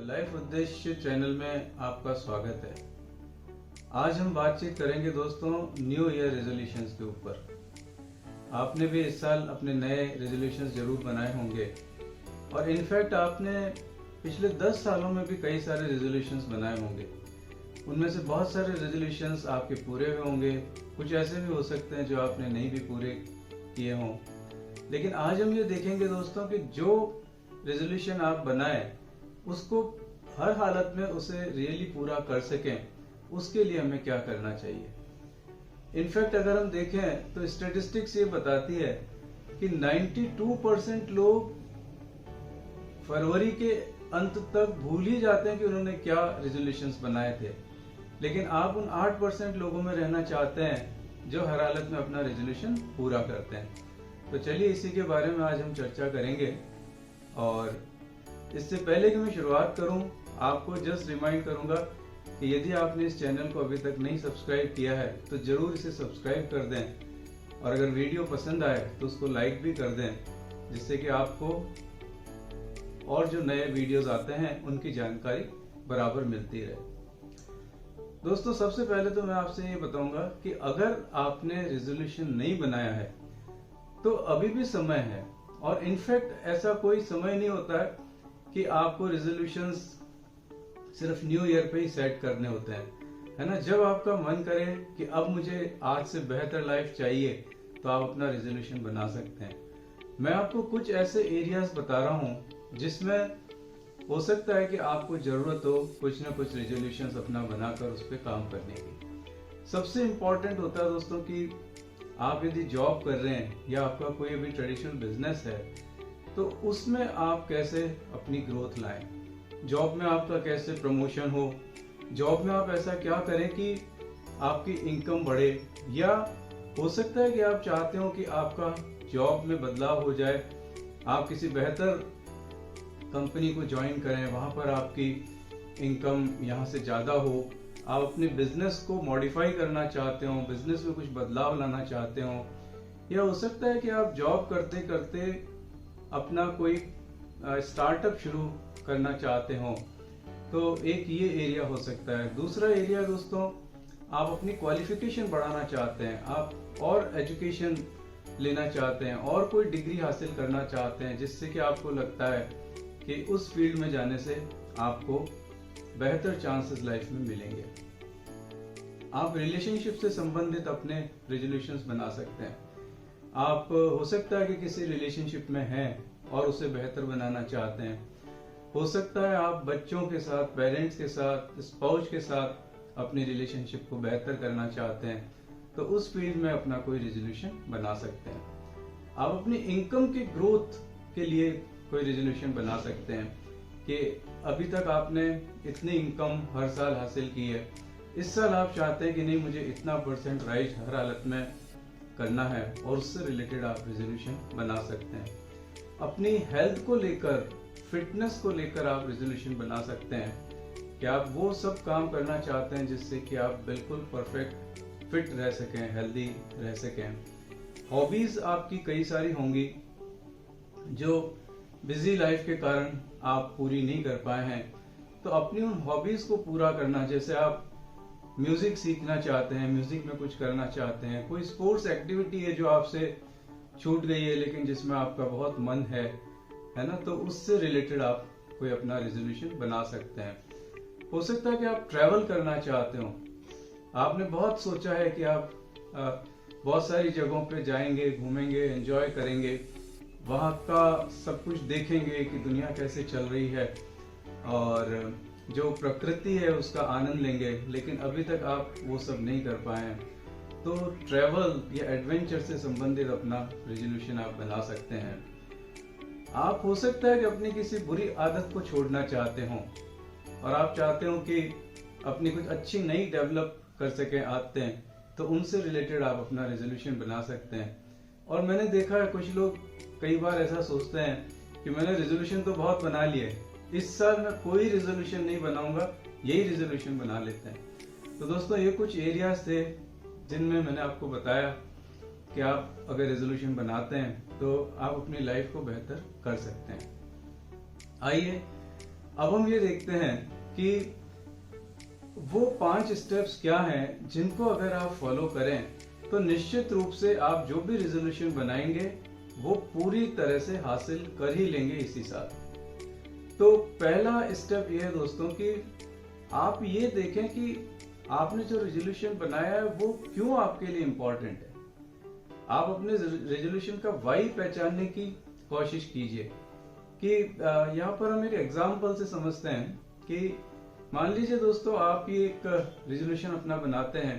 Life उद्देश्य channel में आपका स्वागत है। आज हम बातचीत करेंगे दोस्तों न्यू ईयर रेजोल्यूशंस के ऊपर। आपने भी इस साल अपने नए रेजोल्यूशंस जरूर बनाए होंगे और इनफैक्ट आपने पिछले 10 सालों में भी कई सारे रेजोल्यूशंस बनाए होंगे। उनमें से बहुत सारे रेजोल्यूशंस आपके पूरे हुए होंगे, कुछ ऐसे भी हो सकते हैं जो आपने नहीं भी पूरे किए हों। लेकिन आज हम ये देखेंगे दोस्तों कि जो रेजोल्यूशन आप बनाए उसको हर हालत में उसे रियली पूरा कर सकें, उसके लिए हमें क्या करना चाहिए। इनफैक्ट अगर हम देखें तो स्टैटिस्टिक्स ये बताती है कि 92% लोग फरवरी के अंत तक भूल ही जाते हैं कि उन्होंने क्या रेजोल्यूशंस बनाए थे। लेकिन आप उन 8% लोगों में रहना चाहते हैं जो हर हालत में अपना रेजोल्यूशन पूरा करते हैं। तो चलिए इसी के बारे में आज हम चर्चा करेंगे। और इससे पहले कि मैं शुरुआत करूं, आपको जस्ट रिमाइंड करूंगा कि यदि आपने इस चैनल को अभी तक नहीं सब्सक्राइब किया है तो जरूर इसे सब्सक्राइब कर दें और अगर वीडियो पसंद आए तो उसको लाइक भी कर दें, जिससे कि आपको और जो नए वीडियोस आते हैं उनकी जानकारी बराबर मिलती रहे। दोस्तों सबसे पहले तो मैं आपसे ये बताऊंगा कि अगर आपने रेजोल्यूशन नहीं बनाया है तो अभी भी समय है। और इनफैक्ट ऐसा कोई समय नहीं होता है कि आपको रेजोल्यूशंस सिर्फ न्यू ईयर पे ही सेट करने होते हैं, है ना। जब आपका मन करे कि अब मुझे आज से बेहतर लाइफ चाहिए तो आप अपना रेजोल्यूशन बना सकते हैं। मैं आपको कुछ ऐसे एरियाज बता रहा हूं जिसमें हो सकता है कि आपको जरूरत हो कुछ ना कुछ रेजोल्यूशंस अपना बनाकर उस पर काम करने की। सबसे इम्पोर्टेंट होता है दोस्तों कि आप यदि जॉब कर रहे हैं या आपका कोई अभी ट्रेडिशनल बिजनेस है तो उसमें आप कैसे अपनी ग्रोथ लाएं, जॉब में आपका कैसे प्रमोशन हो, जॉब में आप ऐसा क्या करें कि आपकी इनकम बढ़े। या हो सकता है कि आप चाहते हो कि आपका जॉब में बदलाव हो जाए, आप किसी बेहतर कंपनी को ज्वाइन करें, वहां पर आपकी इनकम यहाँ से ज्यादा हो, आप अपने बिजनेस को मॉडिफाई करना चाहते हो, बिजनेस में कुछ बदलाव लाना चाहते हो। या हो सकता है कि आप जॉब करते करते अपना कोई स्टार्टअप शुरू करना चाहते हो, तो एक ये एरिया हो सकता है। दूसरा एरिया दोस्तों, आप अपनी क्वालिफिकेशन बढ़ाना चाहते हैं, आप और एजुकेशन लेना चाहते हैं और कोई डिग्री हासिल करना चाहते हैं जिससे कि आपको लगता है कि उस फील्ड में जाने से आपको बेहतर चांसेस लाइफ में मिलेंगे। आप रिलेशनशिप से संबंधित अपने रेजोल्यूशंस बना सकते हैं। आप हो सकता है कि किसी रिलेशनशिप में हैं और उसे बेहतर बनाना चाहते हैं। हो सकता है आप बच्चों के साथ, पेरेंट्स के साथ, स्पाउस के साथ अपनी रिलेशनशिप को बेहतर करना चाहते हैं, तो उस फील्ड में अपना कोई रेजोल्यूशन बना सकते हैं। आप अपनी इनकम की ग्रोथ के लिए कोई रेजोल्यूशन बना सकते हैं कि अभी तक आपने इतनी इनकम हर साल हासिल की है, इस साल आप चाहते हैं कि नहीं मुझे इतना % राइज हर हालत में करना है, और उससे रिलेटेड आप रेजोल्यूशन बना सकते हैं। अपनी हेल्थ को लेकर, फिटनेस को लेकर आप रेजोल्यूशन बना सकते हैं कि आप वो सब काम करना चाहते हैं जिससे कि आप बिल्कुल परफेक्ट फिट रह सकें, हेल्दी रह सकें। हॉबीज आपकी कई सारी होंगी जो बिजी लाइफ के कारण आप पूरी नहीं कर पाए हैं, तो अपनी उन हॉबीज को पूरा करना, जैसे आप म्यूजिक सीखना चाहते हैं, म्यूजिक में कुछ करना चाहते हैं, कोई स्पोर्ट्स एक्टिविटी है जो आपसे छूट गई है लेकिन जिसमें आपका बहुत मन है ना, तो उससे रिलेटेड आप कोई अपना रेजोल्यूशन बना सकते हैं। हो सकता है कि आप ट्रैवल करना चाहते हो, आपने बहुत सोचा है कि आप बहुत सारी जगहों पे जाएंगे, घूमेंगे, एंजॉय करेंगे, वहाँ का सब कुछ देखेंगे कि दुनिया कैसे चल रही है और जो प्रकृति है उसका आनंद लेंगे, लेकिन अभी तक आप वो सब नहीं कर पाए हैं। तो ट्रैवल या एडवेंचर से संबंधित अपना रेजोल्यूशन आप बना सकते हैं। आप हो सकता है कि अपनी किसी बुरी आदत को छोड़ना चाहते हो और आप चाहते हो कि अपनी कुछ अच्छी नई डेवलप कर सकें आदतें, तो उनसे रिलेटेड आप अपना रेजोल्यूशन बना सकते हैं। और मैंने देखा है कुछ लोग कई बार ऐसा सोचते हैं कि मैंने रेजोल्यूशन तो बहुत बना लिए, इस साल मैं कोई रेजोल्यूशन नहीं बनाऊंगा, यही रेजोल्यूशन बना लेते हैं। तो दोस्तों ये कुछ एरियाज थे जिनमें मैंने आपको बताया कि आप अगर रेजोल्यूशन बनाते हैं तो आप अपनी लाइफ को बेहतर कर सकते हैं। आइए अब हम ये देखते हैं कि वो 5 स्टेप्स क्या हैं जिनको अगर आप फॉलो करें तो निश्चित रूप से आप जो भी रेजोल्यूशन बनाएंगे वो पूरी तरह से हासिल कर ही लेंगे इसी साल। तो पहला स्टेप ये है दोस्तों कि आप ये देखें कि आपने जो रेजोल्यूशन बनाया है वो क्यों आपके लिए इम्पोर्टेंट है। आप अपने रेजोल्यूशन का वाई पहचानने की कोशिश कीजिए कि यहाँ पर हम एक एग्जाम्पल से समझते हैं कि मान लीजिए दोस्तों आप ये एक रेजोल्यूशन अपना बनाते हैं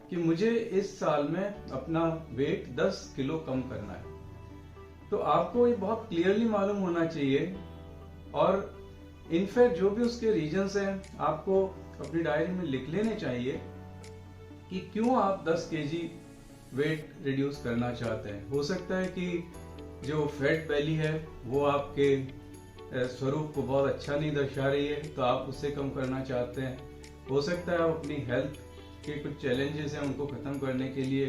कि मुझे इस साल में अपना वेट 10 किलो कम करना है। तो आपको ये बहुत क्लियरली मालूम होना चाहिए और इनफैक्ट जो भी उसके रीजंस हैं आपको अपनी डायरी में लिख लेने चाहिए कि क्यों आप 10 केजी वेट रिड्यूस करना चाहते हैं। हो सकता है कि जो फैट बेली है वो आपके स्वरूप को बहुत अच्छा नहीं दर्शा रही है तो आप उससे कम करना चाहते हैं। हो सकता है आप अपनी हेल्थ के कुछ चैलेंजेस हैं उनको खत्म करने के लिए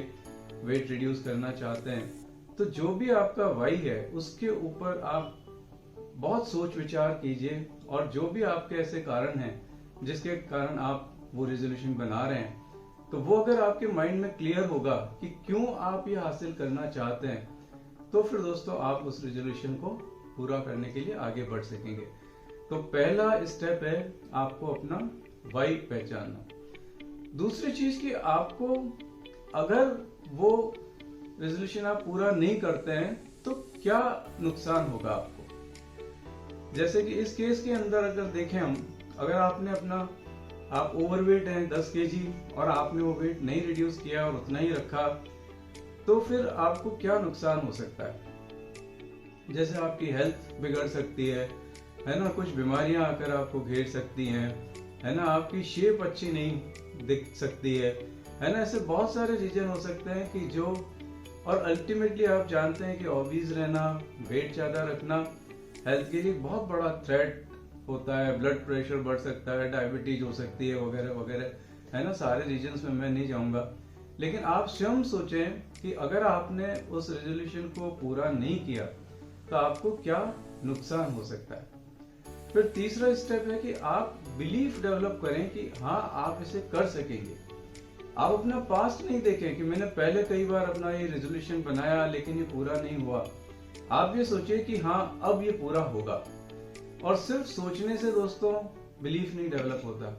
वेट रिड्यूस करना चाहते हैं। तो जो भी आपका वाई है उसके ऊपर आप बहुत सोच विचार कीजिए और जो भी आपके ऐसे कारण हैं जिसके कारण आप वो रेजोल्यूशन बना रहे हैं तो वो अगर आपके माइंड में क्लियर होगा कि क्यों आप ये हासिल करना चाहते हैं तो फिर दोस्तों आप उस रेजोल्यूशन को पूरा करने के लिए आगे बढ़ सकेंगे। तो पहला स्टेप है आपको अपना वाई पहचानना। दूसरी चीज कि आपको अगर वो रेजोल्यूशन आप पूरा नहीं करते हैं तो क्या नुकसान होगा आपको। जैसे कि इस केस के अंदर अगर देखें हम, अगर आपने अपना आप ओवरवेट हैं 10 केजी और आपने वो वेट नहीं रिड्यूस किया और उतना ही रखा तो फिर आपको क्या नुकसान हो सकता है। जैसे आपकी हेल्थ बिगड़ सकती है ना, कुछ बीमारियां आकर आपको घेर सकती हैं, है ना, आपकी शेप अच्छी नहीं दिख सकती है ना। ऐसे बहुत सारे रीजन हो सकते हैं कि जो, और अल्टीमेटली आप जानते हैं कि ओबीज रहना, वेट ज्यादा रखना हेल्थ के लिए बहुत बड़ा थ्रेट होता है। ब्लड प्रेशर बढ़ सकता है, डायबिटीज हो सकती है वगैरह वगैरह, है ना। सारे रीजन्स में मैं नहीं जाऊंगा, लेकिन आप स्वयं सोचें कि अगर आपने उस रेजोल्यूशन को पूरा नहीं किया तो आपको क्या नुकसान हो सकता है। फिर तीसरा स्टेप है कि आप बिलीफ डेवलप करें कि हाँ आप इसे कर सकेंगे। आप अपना पास्ट नहीं देखें कि मैंने पहले कई बार अपना ये रेजोल्यूशन बनाया लेकिन ये पूरा नहीं हुआ। आप ये सोचिए कि हाँ अब ये पूरा होगा। और सिर्फ सोचने से दोस्तों बिलीफ नहीं डेवलप होता।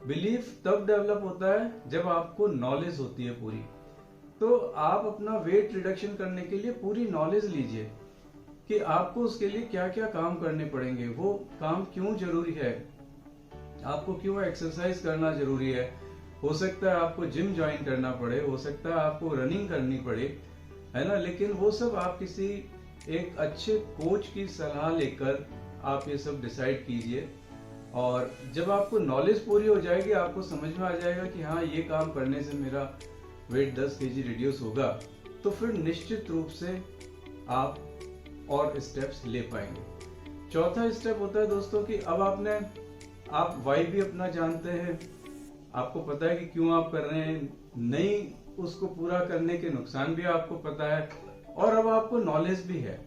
बिलीफ तब डेवलप होता है जब आपको नॉलेज होती है पूरी। तो आप अपना वेट रिडक्शन करने के लिए पूरी नॉलेज लीजिए कि आपको उसके लिए क्या क्या काम करने पड़ेंगे, वो काम क्यों जरूरी है, आपको क्यों एक्सरसाइज करना जरूरी है। हो सकता है आपको जिम ज्वाइन करना पड़े, हो सकता है आपको रनिंग करनी पड़े, है ना। लेकिन वो सब आप किसी एक अच्छे कोच की सलाह लेकर आप ये सब डिसाइड कीजिए। और जब आपको नॉलेज पूरी हो जाएगी आपको समझ में आ जाएगा कि हाँ ये काम करने से मेरा वेट 10 केजी रिड्यूस होगा, तो फिर निश्चित रूप से आप और स्टेप्स ले पाएंगे। चौथा स्टेप होता है दोस्तों कि अब आप वाई भी अपना जानते हैं, आपको पता है कि क्यों आप कर रहे हैं, नहीं उसको पूरा करने के नुकसान भी आपको पता है और अब आपको नॉलेज भी है।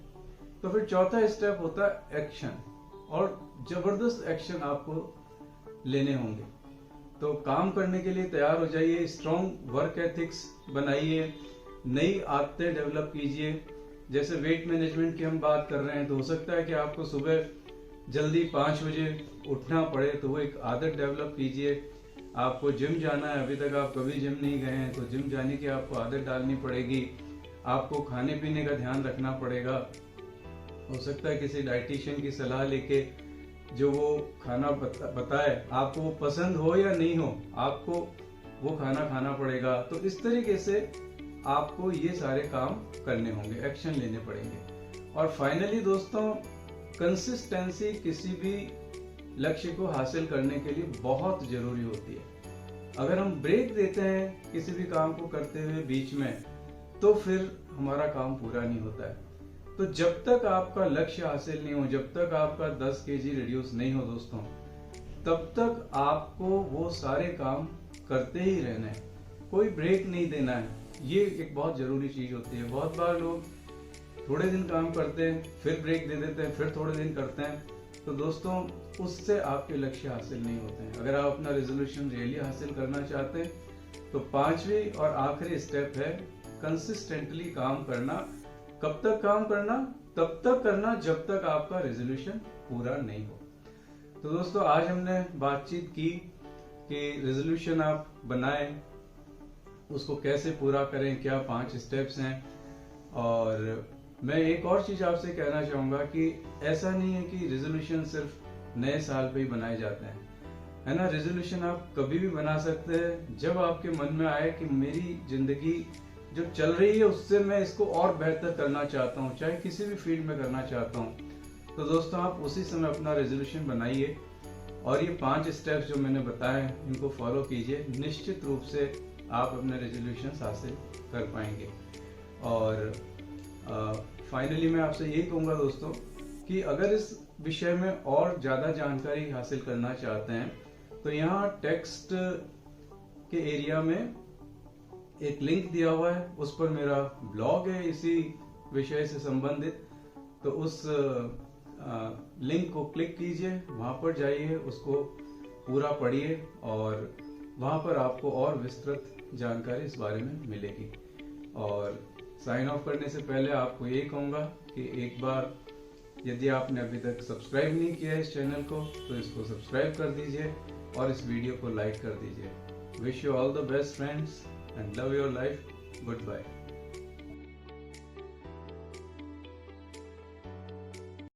तो फिर चौथा स्टेप होता है एक्शन, और जबरदस्त एक्शन आपको लेने होंगे। तो काम करने के लिए तैयार हो जाइए, स्ट्रॉन्ग वर्क एथिक्स बनाइए, नई आदतें डेवलप कीजिए। जैसे वेट मैनेजमेंट की हम बात कर रहे हैं तो हो सकता है कि आपको सुबह जल्दी 5 बजे उठना पड़े, तो वो एक आदत डेवलप कीजिए। आपको जिम जाना है, अभी तक आप कभी जिम नहीं गए हैं तो जिम जाने की आपको आदत डालनी पड़ेगी। आपको खाने पीने का ध्यान रखना पड़ेगा। हो सकता है किसी डाइटिशियन की सलाह लेके जो वो खाना बताए आपको वो पसंद हो या नहीं हो, आपको वो खाना पड़ेगा। तो इस तरीके से आपको ये सारे काम करने होंगे, एक्शन लेने पड़ेंगे। और फाइनली दोस्तों, कंसिस्टेंसी किसी भी लक्ष्य को हासिल करने के लिए बहुत जरूरी होती है। अगर हम ब्रेक देते हैं किसी भी काम को करते हुए बीच में तो फिर हमारा काम पूरा नहीं होता है। तो जब तक आपका लक्ष्य हासिल नहीं हो, जब तक आपका 10 केजी रिड्यूस नहीं हो दोस्तों, तब तक आपको वो सारे काम करते ही रहना है, कोई ब्रेक नहीं देना है। ये एक बहुत जरूरी चीज होती है। बहुत बार लोग थोड़े दिन काम करते हैं, फिर ब्रेक दे देते हैं, फिर थोड़े दिन करते हैं, तो दोस्तों उससे आपके लक्ष्य हासिल नहीं होते हैं। अगर आप अपना रेजोल्यूशन रियली हासिल करना चाहते हैं तो पांचवी और आखिरी स्टेप है कंसिस्टेंटली काम करना। कब तक काम करना? तब तक करना जब तक आपका रेजोल्यूशन पूरा नहीं हो। तो दोस्तों आज हमने बातचीत की कि रेजोल्यूशन आप बनाएं, उसको कैसे पूरा करें, क्या 5 स्टेप्स हैं। और मैं एक और चीज आपसे कहना चाहूंगा कि ऐसा नहीं है कि रेजोल्यूशन सिर्फ नए साल पे ही बनाए जाते हैं, है ना। रेजोल्यूशन आप कभी भी बना सकते हैं जब आपके मन में आए कि मेरी जिंदगी जो चल रही है उससे मैं इसको और बेहतर करना चाहता हूँ, चाहे किसी भी फील्ड में करना चाहता हूँ। तो दोस्तों आप उसी समय अपना रेजोल्यूशन बनाइए और ये 5 स्टेप्स जो मैंने बताए इनको फॉलो कीजिए। निश्चित रूप से आप अपने रेजोल्यूशन हासिल कर पाएंगे। और फाइनली मैं आपसे यही कहूंगा दोस्तों कि अगर इस विषय में और ज्यादा जानकारी हासिल करना चाहते हैं तो यहाँ टेक्स्ट के एरिया में एक लिंक दिया हुआ है, उस पर मेरा ब्लॉग है इसी विषय से संबंधित। तो उस लिंक को क्लिक कीजिए, वहां पर जाइए, उसको पूरा पढ़िए और वहां पर आपको और विस्तृत जानकारी इस बारे में मिलेगी। और साइन ऑफ करने से पहले आपको यही कहूंगा कि एक बार यदि आपने अभी तक सब्सक्राइब नहीं किया है इस चैनल को तो इसको सब्सक्राइब कर दीजिए और इस वीडियो को लाइक कर दीजिए। Wish you all the best friends and love your life. Goodbye.